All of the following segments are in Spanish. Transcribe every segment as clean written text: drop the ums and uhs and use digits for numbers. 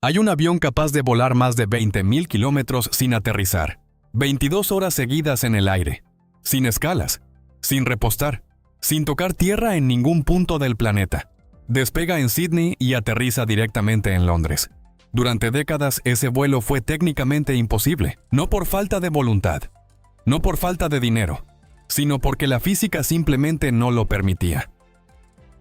Hay un avión capaz de volar más de 20.000 kilómetros sin aterrizar, 22 horas seguidas en el aire, sin escalas, sin repostar, sin tocar tierra en ningún punto del planeta. Despega en Sydney y aterriza directamente en Londres. Durante décadas ese vuelo fue técnicamente imposible, no por falta de voluntad, no por falta de dinero, sino porque la física simplemente no lo permitía.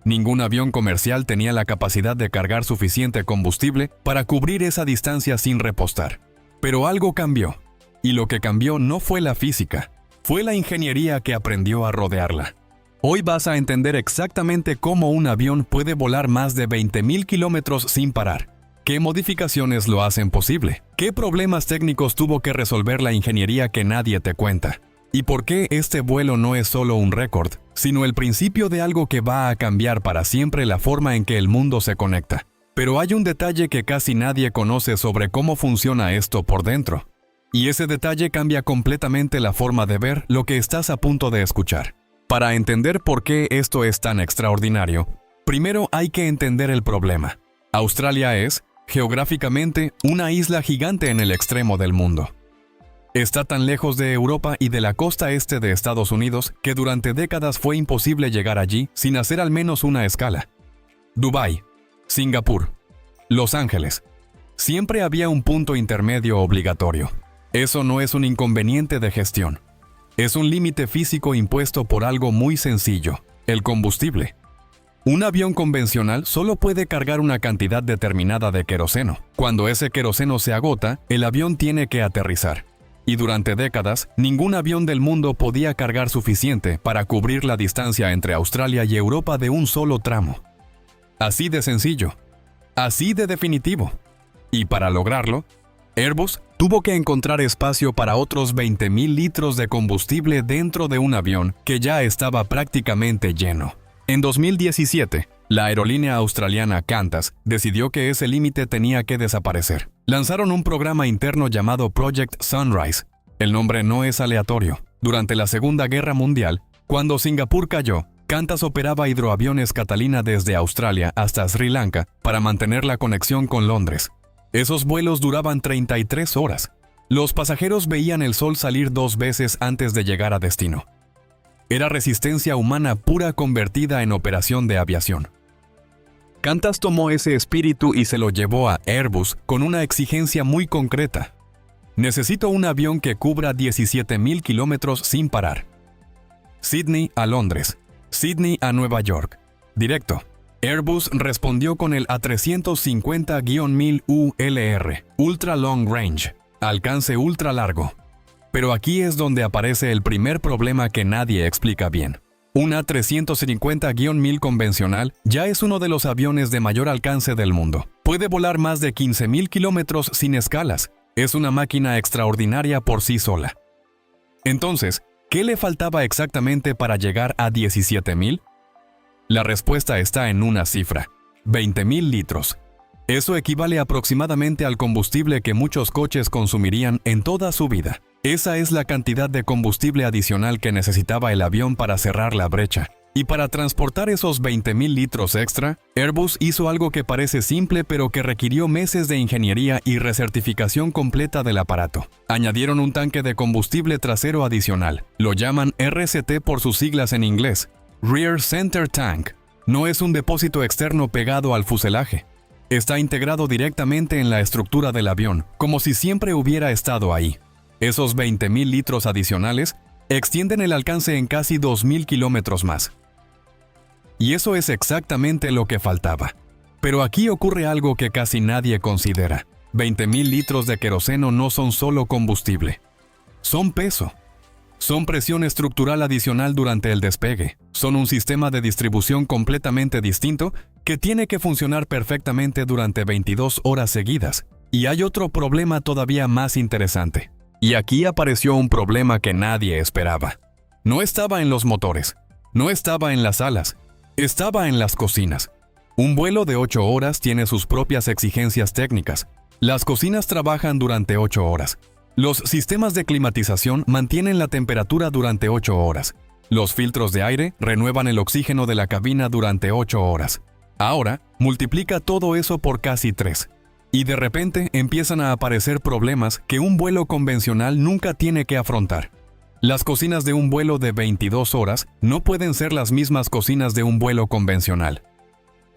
Ningún avión comercial tenía la capacidad de cargar suficiente combustible para cubrir esa distancia sin repostar. Pero algo cambió, y lo que cambió no fue la física, fue la ingeniería que aprendió a rodearla. Hoy vas a entender exactamente cómo un avión puede volar más de 20.000 kilómetros sin parar. ¿Qué modificaciones lo hacen posible? ¿Qué problemas técnicos tuvo que resolver la ingeniería que nadie te cuenta? ¿Y por qué este vuelo no es solo un récord, sino el principio de algo que va a cambiar para siempre la forma en que el mundo se conecta? Pero hay un detalle que casi nadie conoce sobre cómo funciona esto por dentro. Y ese detalle cambia completamente la forma de ver lo que estás a punto de escuchar. Para entender por qué esto es tan extraordinario, primero hay que entender el problema. Australia es, geográficamente, una isla gigante en el extremo del mundo. Está tan lejos de Europa y de la costa este de Estados Unidos que durante décadas fue imposible llegar allí sin hacer al menos una escala. Dubái, Singapur, Los Ángeles. Siempre había un punto intermedio obligatorio. Eso no es un inconveniente de gestión. Es un límite físico impuesto por algo muy sencillo, el combustible. Un avión convencional solo puede cargar una cantidad determinada de queroseno. Cuando ese queroseno se agota, el avión tiene que aterrizar. Y durante décadas, ningún avión del mundo podía cargar suficiente para cubrir la distancia entre Australia y Europa de un solo tramo. Así de sencillo. Así de definitivo. Y para lograrlo, Airbus tuvo que encontrar espacio para otros 20.000 litros de combustible dentro de un avión que ya estaba prácticamente lleno. En 2017, la aerolínea australiana Qantas decidió que ese límite tenía que desaparecer. Lanzaron un programa interno llamado Project Sunrise. El nombre no es aleatorio. Durante la Segunda Guerra Mundial, cuando Singapur cayó, Qantas operaba hidroaviones Catalina desde Australia hasta Sri Lanka para mantener la conexión con Londres. Esos vuelos duraban 33 horas. Los pasajeros veían el sol salir 2 veces antes de llegar a destino. Era resistencia humana pura convertida en operación de aviación. Qantas tomó ese espíritu y se lo llevó a Airbus con una exigencia muy concreta. Necesito un avión que cubra 17.000 kilómetros sin parar. Sydney a Londres, Sydney a Nueva York. Directo. Airbus respondió con el A350-1000 ULR, Ultra Long Range, alcance ultra largo. Pero aquí es donde aparece el primer problema que nadie explica bien. Un A350-1000 convencional ya es uno de los aviones de mayor alcance del mundo. Puede volar más de 15.000 kilómetros sin escalas. Es una máquina extraordinaria por sí sola. Entonces, ¿qué le faltaba exactamente para llegar a 17.000? La respuesta está en una cifra: 20.000 litros. Eso equivale aproximadamente al combustible que muchos coches consumirían en toda su vida. Esa es la cantidad de combustible adicional que necesitaba el avión para cerrar la brecha. Y para transportar esos 20.000 litros extra, Airbus hizo algo que parece simple pero que requirió meses de ingeniería y recertificación completa del aparato. Añadieron un tanque de combustible trasero adicional. Lo llaman RCT por sus siglas en inglés. Rear Center Tank. No es un depósito externo pegado al fuselaje. Está integrado directamente en la estructura del avión, como si siempre hubiera estado ahí. Esos 20.000 litros adicionales extienden el alcance en casi 2.000 kilómetros más. Y eso es exactamente lo que faltaba. Pero aquí ocurre algo que casi nadie considera. 20.000 litros de queroseno no son solo combustible. Son peso. Son presión estructural adicional durante el despegue. Son un sistema de distribución completamente distinto que tiene que funcionar perfectamente durante 22 horas seguidas. Y hay otro problema todavía más interesante. Y aquí apareció un problema que nadie esperaba. No estaba en los motores, no estaba en las alas, estaba en las cocinas. Un vuelo de 8 horas tiene sus propias exigencias técnicas. Las cocinas trabajan durante 8 horas. Los sistemas de climatización mantienen la temperatura durante 8 horas. Los filtros de aire renuevan el oxígeno de la cabina durante 8 horas. Ahora, multiplica todo eso por casi 3. Y de repente empiezan a aparecer problemas que un vuelo convencional nunca tiene que afrontar. Las cocinas de un vuelo de 22 horas no pueden ser las mismas cocinas de un vuelo convencional.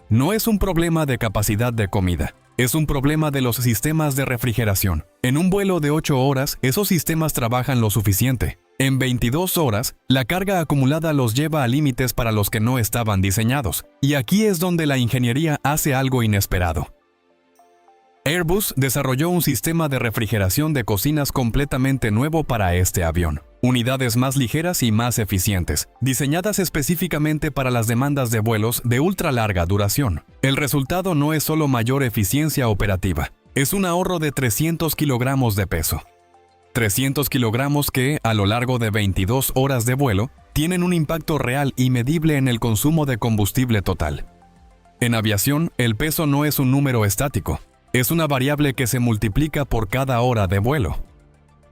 No es un problema de capacidad de comida, es un problema de los sistemas de refrigeración. En un vuelo de 8 horas, esos sistemas trabajan lo suficiente. En 22 horas, la carga acumulada los lleva a límites para los que no estaban diseñados. Y aquí es donde la ingeniería hace algo inesperado. Airbus desarrolló un sistema de refrigeración de cocinas completamente nuevo para este avión. Unidades más ligeras y más eficientes, diseñadas específicamente para las demandas de vuelos de ultra larga duración. El resultado no es solo mayor eficiencia operativa, es un ahorro de 300 kilogramos de peso. 300 kilogramos que, a lo largo de 22 horas de vuelo, tienen un impacto real y medible en el consumo de combustible total. En aviación, el peso no es un número estático, es una variable que se multiplica por cada hora de vuelo.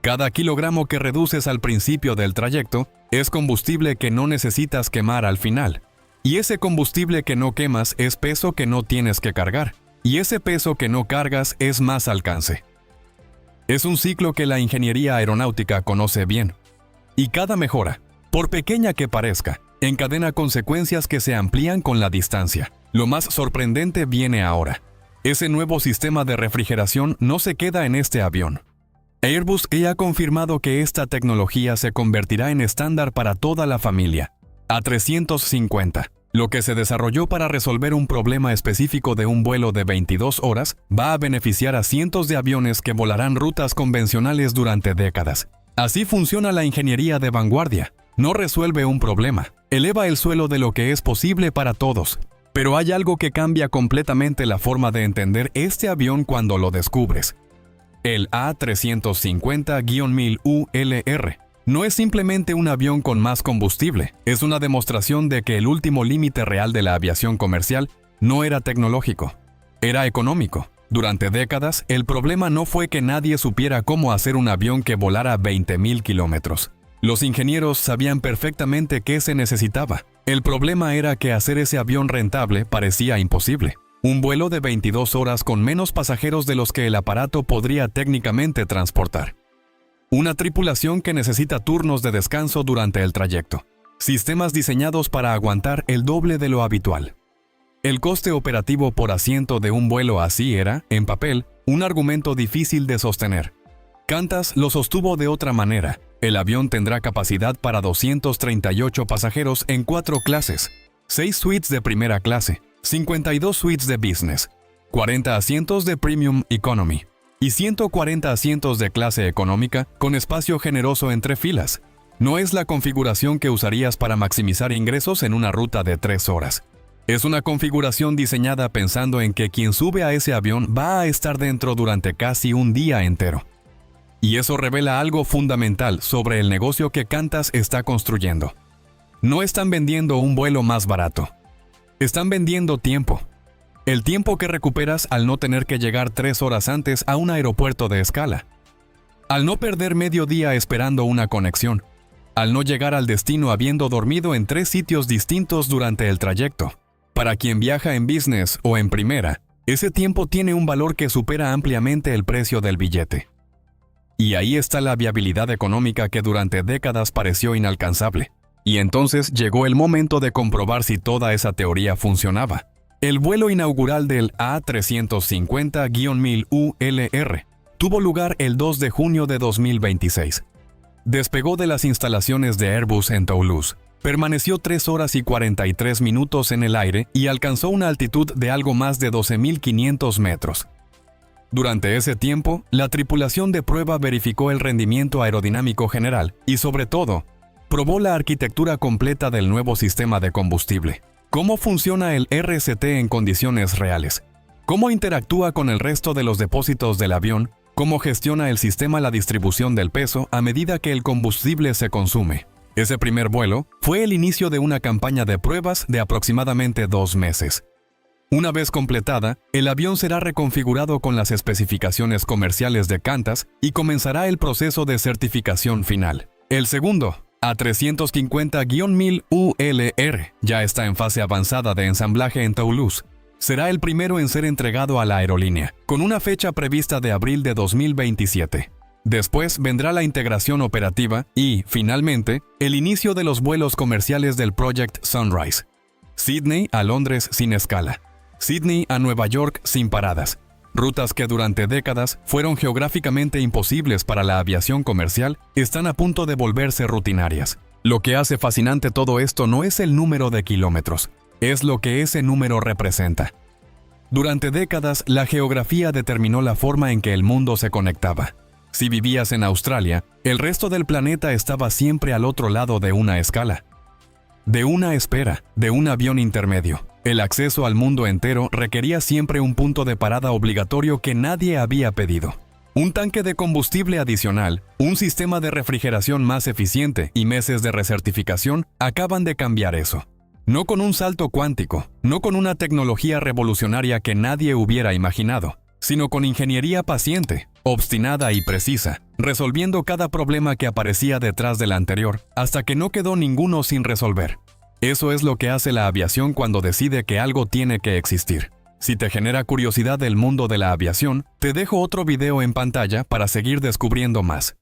Cada kilogramo que reduces al principio del trayecto es combustible que no necesitas quemar al final. Y ese combustible que no quemas es peso que no tienes que cargar. Y ese peso que no cargas es más alcance. Es un ciclo que la ingeniería aeronáutica conoce bien. Y cada mejora, por pequeña que parezca, encadena consecuencias que se amplían con la distancia. Lo más sorprendente viene ahora. Ese nuevo sistema de refrigeración no se queda en este avión. Airbus ya ha confirmado que esta tecnología se convertirá en estándar para toda la familia. A350, lo que se desarrolló para resolver un problema específico de un vuelo de 22 horas, va a beneficiar a cientos de aviones que volarán rutas convencionales durante décadas. Así funciona la ingeniería de vanguardia. No resuelve un problema, eleva el suelo de lo que es posible para todos. Pero hay algo que cambia completamente la forma de entender este avión cuando lo descubres. El A350-1000 ULR no es simplemente un avión con más combustible, es una demostración de que el último límite real de la aviación comercial no era tecnológico, era económico. Durante décadas, el problema no fue que nadie supiera cómo hacer un avión que volara 20.000 kilómetros. Los ingenieros sabían perfectamente qué se necesitaba. El problema era que hacer ese avión rentable parecía imposible. Un vuelo de 22 horas con menos pasajeros de los que el aparato podría técnicamente transportar. Una tripulación que necesita turnos de descanso durante el trayecto. Sistemas diseñados para aguantar el doble de lo habitual. El coste operativo por asiento de un vuelo así era, en papel, un argumento difícil de sostener. Qantas lo sostuvo de otra manera. El avión tendrá capacidad para 238 pasajeros en 4 clases, 6 suites de primera clase, 52 suites de business, 40 asientos de premium economy y 140 asientos de clase económica con espacio generoso entre filas. No es la configuración que usarías para maximizar ingresos en una ruta de 3 horas. Es una configuración diseñada pensando en que quien sube a ese avión va a estar dentro durante casi un día entero. Y eso revela algo fundamental sobre el negocio que Qantas está construyendo. No están vendiendo un vuelo más barato. Están vendiendo tiempo. El tiempo que recuperas al no tener que llegar 3 horas antes a un aeropuerto de escala. Al no perder medio día esperando una conexión. Al no llegar al destino habiendo dormido en 3 sitios distintos durante el trayecto. Para quien viaja en business o en primera, ese tiempo tiene un valor que supera ampliamente el precio del billete. Y ahí está la viabilidad económica que durante décadas pareció inalcanzable. Y entonces llegó el momento de comprobar si toda esa teoría funcionaba. El vuelo inaugural del A350-1000 ULR tuvo lugar el 2 de junio de 2026. Despegó de las instalaciones de Airbus en Toulouse. Permaneció 3 horas y 43 minutos en el aire y alcanzó una altitud de algo más de 12.500 metros. Durante ese tiempo, la tripulación de prueba verificó el rendimiento aerodinámico general y, sobre todo, probó la arquitectura completa del nuevo sistema de combustible. ¿Cómo funciona el RCT en condiciones reales? ¿Cómo interactúa con el resto de los depósitos del avión? ¿Cómo gestiona el sistema la distribución del peso a medida que el combustible se consume? Ese primer vuelo fue el inicio de una campaña de pruebas de aproximadamente 2 meses. Una vez completada, el avión será reconfigurado con las especificaciones comerciales de Qantas y comenzará el proceso de certificación final. El segundo, A350-1000 ULR, ya está en fase avanzada de ensamblaje en Toulouse. Será el primero en ser entregado a la aerolínea, con una fecha prevista de abril de 2027. Después vendrá la integración operativa y, finalmente, el inicio de los vuelos comerciales del Project Sunrise. Sydney a Londres sin escala. Sydney a Nueva York sin paradas. Rutas que durante décadas fueron geográficamente imposibles para la aviación comercial están a punto de volverse rutinarias. Lo que hace fascinante todo esto no es el número de kilómetros, es lo que ese número representa. Durante décadas, la geografía determinó la forma en que el mundo se conectaba. Si vivías en Australia, el resto del planeta estaba siempre al otro lado de una escala. De una espera, de un avión intermedio. El acceso al mundo entero requería siempre un punto de parada obligatorio que nadie había pedido. Un tanque de combustible adicional, un sistema de refrigeración más eficiente y meses de recertificación acaban de cambiar eso. No con un salto cuántico, no con una tecnología revolucionaria que nadie hubiera imaginado, sino con ingeniería paciente, obstinada y precisa, resolviendo cada problema que aparecía detrás del anterior, hasta que no quedó ninguno sin resolver. Eso es lo que hace la aviación cuando decide que algo tiene que existir. Si te genera curiosidad del mundo de la aviación, te dejo otro video en pantalla para seguir descubriendo más.